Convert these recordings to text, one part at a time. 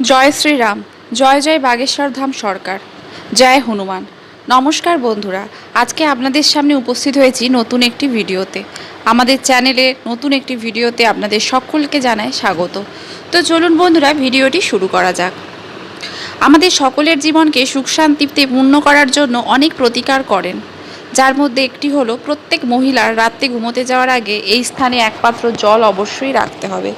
জয় শ্রীরাম। জয় জয় বাগেশ্বর ধাম সরকার। জয় হনুমান। নমস্কার বন্ধুরা, আজকে আপনাদের সামনে উপস্থিত হয়েছি নতুন একটি ভিডিওতে। আমাদের চ্যানেলে নতুন একটি ভিডিওতে আপনাদের সকলকে জানাই স্বাগত। তো চলুন বন্ধুরা, ভিডিওটি শুরু করা যাক। আমাদের সকলের জীবনকে সুখ শান্তিতে পূর্ণ করার জন্য অনেক প্রতিকার করেন, যার মধ্যে একটি হলো প্রত্যেক মহিলার রাত্রে ঘুমোতে যাওয়ার আগে এই স্থানে এক পাত্র জল অবশ্যই রাখতে হবে,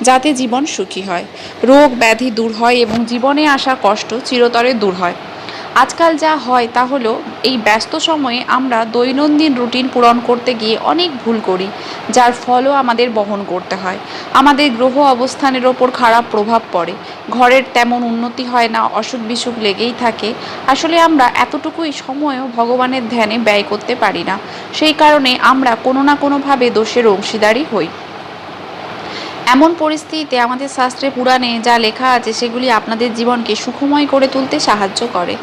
যাতে জীবন সুখী হয়, রোগ ব্যাধি দূর হয় এবং জীবনে আসা কষ্ট চিরতরে দূর হয়। আজকাল যা হয় তা হলো, এই ব্যস্ত সময়ে আমরা দৈনন্দিন রুটিন পূরণ করতে গিয়ে অনেক ভুল করি, যার ফলও আমাদের বহন করতে হয়। আমাদের গ্রহ অবস্থানের ওপর খারাপ প্রভাব পড়ে, ঘরের তেমন উন্নতি হয় না, অসুখ বিসুখ লেগেই থাকে। আসলে আমরা এতটুকুই সময়ও ভগবানের ধ্যানে ব্যয় করতে পারি না, সেই কারণে আমরা কোনো না কোনোভাবে দোষের অংশীদারই হই। এমন পরিস্থিতিতে আমাদের শাস্ত্রে পুরাণে যা লেখা আছে সেগুলি আপনাদের জীবনকে সুখময় করে তুলতে সাহায্য করে।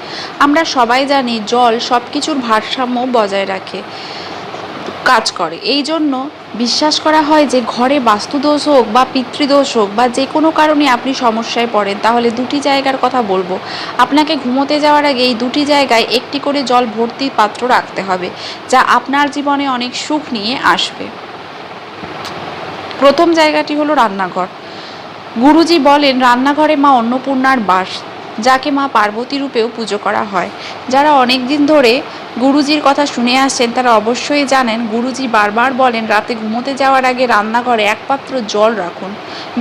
আমরা সবাই জানি জল সব কিছুর ভারসাম্য বজায় রাখে, কাজ করে। এই জন্য বিশ্বাস করা হয় যে ঘরে বাস্তুদোষ হোক বা পিতৃদোষ হোক বা যে কোনো কারণে আপনি সমস্যায় পড়েন, তাহলে দুটি জায়গার কথা বলবো। আপনাকে ঘুমোতে যাওয়ার আগে এই দুটি জায়গায় একটি করে জল ভর্তি পাত্র রাখতে হবে, যা আপনার জীবনে অনেক সুখ নিয়ে আসবে। প্রথম জায়গাটি হলো রান্নাঘর। গুরুজি বলেন রান্নাঘরে মা অন্নপূর্ণার বাস, যাকে মা পার্বতী রূপেও পুজো করা হয়। যারা অনেক দিন ধরে গুরুজির কথা শুনে আসছেন তারা অবশ্যই জানেন, গুরুজি বারবার বলেন রাতে ঘুমোতে যাওয়ার আগে রান্নাঘরে এক পাত্র জল রাখুন।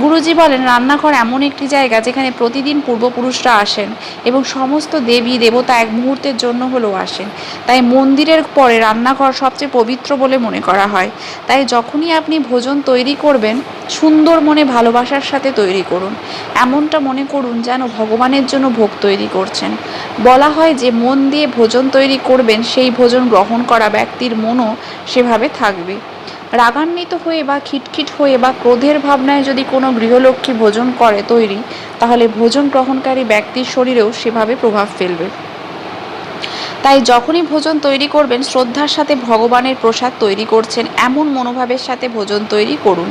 গুরুজি বলেন রান্নাঘর এমন একটি জায়গা যেখানে প্রতিদিন পূর্বপুরুষরা আসেন এবং সমস্ত দেবী দেবতা এক মুহূর্তের জন্য হলেও আসেন। তাই মন্দিরের পরে রান্নাঘর সবচেয়ে পবিত্র বলে মনে করা হয়। তাই যখনই আপনি ভোজন তৈরি করবেন, সুন্দর মনে ভালোবাসার সাথে তৈরি করুন। এমনটা মনে করুন যেন ভগবানের জন্য ভোগ তৈরি করছেন। বলা হয় যে মন দিয়ে ভোজন তৈরি করবেন, সেই ভোজন গ্রহণ করা ব্যক্তির মনও সেভাবে থাকবে। রাগান্বিত হয়ে বা খিটখিট হয়ে বা ক্রোধের ভাবনায় যদি কোনো গৃহলক্ষ্মী ভোজন করে তৈরি, তাহলে ভোজন গ্রহণকারী ব্যক্তির শরীরেও সেভাবে প্রভাব ফেলবে। তাই যখনই ভোজন তৈরি করবেন, শ্রদ্ধার সাথে ভগবানের প্রসাদ তৈরি করছেন এমন মনোভাবের সাথে ভোজন তৈরি করুন।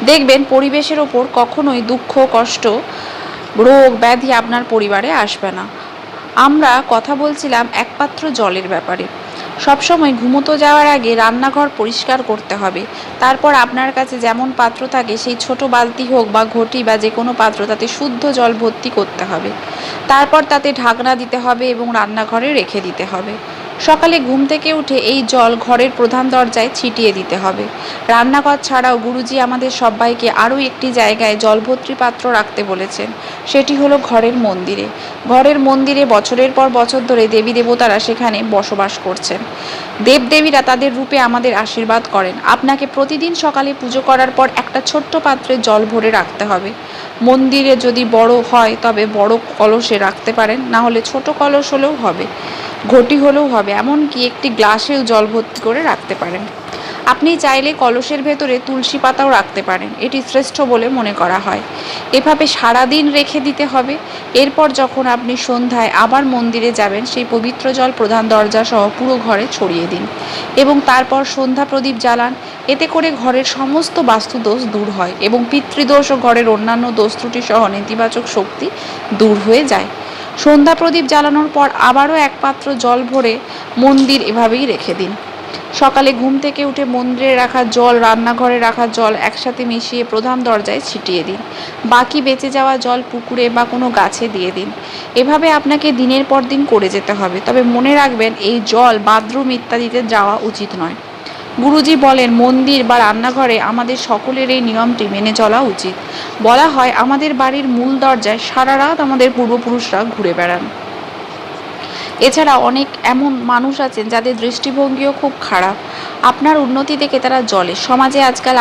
দেখবেন পরিবেশের ওপর কখনোই দুঃখ কষ্ট রোগ ব্যাধি আপনার পরিবারে আসবে না। আমরা কথা বলছিলাম একপাত্র জলের ব্যাপারে। সবসময় ঘুমোতে যাওয়ার আগে রান্নাঘর পরিষ্কার করতে হবে। তারপর আপনার কাছে যেমন পাত্র থাকে, সেই ছোট বালতি হোক বা ঘটি বা যে কোনো পাত্র, তাতে শুদ্ধ জল ভর্তি করতে হবে। তারপর তাতে ঢাকনা দিতে হবে এবং রান্নাঘরে রেখে দিতে হবে। সকালে ঘুম থেকে উঠে এই জল ঘরের প্রধান দরজায় ছিটিয়ে দিতে হবে। রান্নাঘর ছাড়াও গুরুজি আমাদের সবাইকে আরও একটি জায়গায় জলভর্তি পাত্র রাখতে বলেছেন, সেটি হলো ঘরের মন্দিরে। ঘরের মন্দিরে বছরের পর বছর ধরে দেবী দেবতারা সেখানে বসবাস করছেন। দেবদেবীরা তাদের রূপে আমাদের আশীর্বাদ করেন। আপনাকে প্রতিদিন সকালে পুজো করার পর একটা ছোট্ট পাত্রে জল ভরে রাখতে হবে। মন্দিরে যদি বড় হয় তবে বড় কলসে রাখতে পারেন, না হলে ছোট কলস হলেও হবে, ঘটি হলেও হবে, এমনকি একটি গ্লাসেও জল ভর্তি করে রাখতে পারেন। আপনি চাইলে কলসের ভেতরে তুলসী পাতাও রাখতে পারেন, এটি শ্রেষ্ঠ বলে মনে করা হয়। এভাবে সারাদিন রেখে দিতে হবে। এরপর যখন আপনি সন্ধ্যায় আবার মন্দিরে যাবেন, সেই পবিত্র জল প্রধান দরজা সহ পুরো ঘরে ছড়িয়ে দিন এবং তারপর সন্ধ্যা প্রদীপ জ্বালান। এতে করে ঘরের সমস্ত বাস্তুদোষ দূর হয় এবং পিতৃদোষ ও ঘরের অন্যান্য দোষ ত্রুটি সহ নেতিবাচক শক্তি দূর হয়ে যায়। সন্ধ্যা প্রদীপ জ্বালানোর পর আবারও এক পাত্র জল ভরে মন্দির এভাবেই রেখে দিন। সকালে ঘুম থেকে উঠে মন্দিরে রাখা জল রান্নাঘরে রাখা জল একসাথে মিশিয়ে প্রধান দরজায় ছিটিয়ে দিন। বাকি বেঁচে যাওয়া জল পুকুরে বা কোনো গাছে দিয়ে দিন। এভাবে আপনাকে দিনের পর দিন করে যেতে হবে। তবে মনে রাখবেন, এই জল বাথরুম ইত্যাদিতে যাওয়া উচিত নয়। গুরুজি বলেন মন্দির বা রান্নাঘরে আমাদের সকলের এই নিয়মটি মেনে চলা উচিত। বলা হয় আমাদের বাড়ির মূল দরজায় সারা রাত আমাদের পূর্বপুরুষরা ঘুরে বেড়ান। এছাড়া অনেক এমন মানুষ আছেন যাদের দৃষ্টিভঙ্গিও খুব খারাপ। আপনার উন্নতি দেখে তারা জ্বলে। সমাজে আজকাল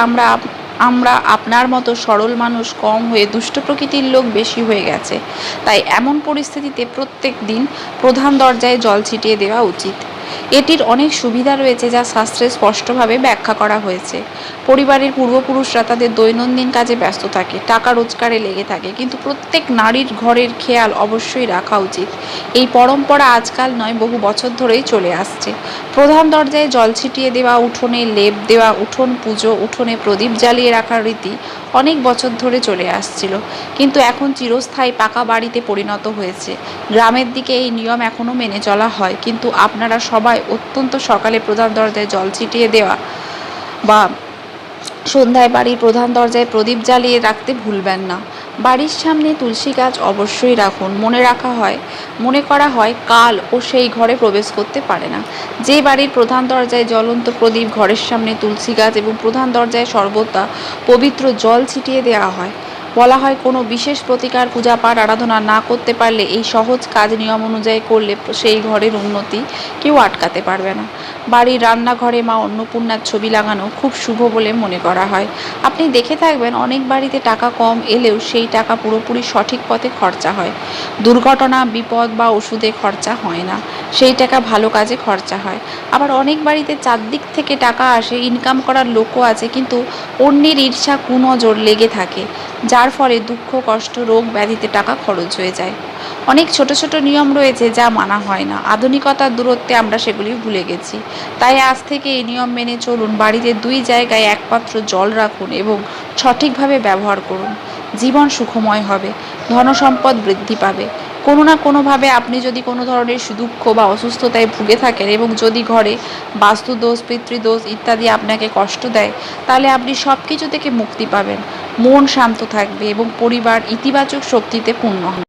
আমরা আপনার মতো সরল মানুষ কম হয়ে দুষ্ট প্রকৃতির লোক বেশি হয়ে গেছে। তাই এমন পরিস্থিতিতে প্রত্যেক দিন প্রধান দরজায় জল ছিটিয়ে দেওয়া উচিত। এটির অনেক সুবিধা রয়েছে, যা শাস্ত্রে স্পষ্টভাবে ব্যাখ্যা করা হয়েছে। পরিবারের পূর্বপুরুষরা তাদের দৈনন্দিন কাজে ব্যস্ত থাকে, টাকা রোজগারে লেগে থাকে, কিন্তু প্রত্যেক নারীর ঘরের খেয়াল অবশ্যই রাখা উচিত। এই পরম্পরা আজকাল নয়, বহু বছর ধরেই চলে আসছে। প্রধান দরজায় জল ছিটিয়ে দেওয়া, উঠোনে লেপ দেওয়া, উঠোন পুজো, উঠোনে প্রদীপ জ্বালিয়ে রাখার রীতি অনেক বছর ধরে চলে আসছিল, কিন্তু এখন চিরস্থায়ী পাকা বাড়িতে পরিণত হয়েছে। গ্রামের দিকে এই নিয়ম এখনও মেনে চলা হয়, কিন্তু আপনারা সবাই অত্যন্ত সকালে প্রধান দরজায় জল ছিটিয়ে দেওয়া বা সন্ধ্যায় বাড়ির প্রধান দরজায় প্রদীপ জ্বালিয়ে রাখতে ভুলবেন না। বাড়ির সামনে তুলসী গাছ অবশ্যই রাখুন। মনে করা হয় কাল ও সেই ঘরে প্রবেশ করতে পারে না। যে বাড়ির প্রধান দরজায় জ্বলন্ত প্রদীপ, ঘরের সামনে তুলসী গাছ এবং প্রধান দরজায় সর্বদা পবিত্র জল ছিটিয়ে দেওয়া হয়। বলা হয় কোনো বিশেষ প্রতিকার, পূজা পাঠ, আরাধনা না করতে পারলে এই সহজ কাজ নিয়ম অনুযায়ী করলে সেই ঘরের উন্নতি কেউ আটকাতে পারবে না। বাড়ির রান্নাঘরে মা অন্নপূর্ণার ছবি লাগানো খুব শুভ বলে মনে করা হয়। আপনি দেখে থাকবেন অনেক বাড়িতে টাকা কম এলেও সেই টাকা পুরোপুরি সঠিক পথে খরচা হয়। দুর্ঘটনা, বিপদ বা ওষুধে খরচা হয় না, সেই টাকা ভালো কাজে খরচা হয়। আবার অনেক বাড়িতে চারদিক থেকে টাকা আসে, ইনকাম করার লোকও আছে, কিন্তু অন্যের ঈর্ষা, কুনজর লেগে থাকে, যার ফলে দুঃখ, কষ্ট, রোগ ব্যাধিতে টাকা খরচ হয়ে যায়। অনেক ছোট ছোট নিয়ম রয়েছে যা মানা হয় না। আধুনিকতার দূরত্বে আমরা সেগুলি ভুলে গেছি। তাই আজ থেকে এই নিয়ম মেনে চলুন। বাড়িতে 2 জায়গায় এক পাত্র জল রাখুন এবং সঠিকভাবে ব্যবহার করুন। জীবন সুখময় হবে, ধনসম্পদ বৃদ্ধি পাবে। কোনো না কোনোভাবে আপনি যদি কোনো ধরনের দুঃখ বা অসুস্থতায় ভুগে থাকেন এবং যদি ঘরে বাস্তুদোষ, পিতৃদোষ ইত্যাদি আপনাকে কষ্ট দেয়, তাহলে আপনি সব কিছু থেকে মুক্তি পাবেন। মন শান্ত থাকবে এবং পরিবার ইতিবাচক শক্তিতে পূর্ণ হবে।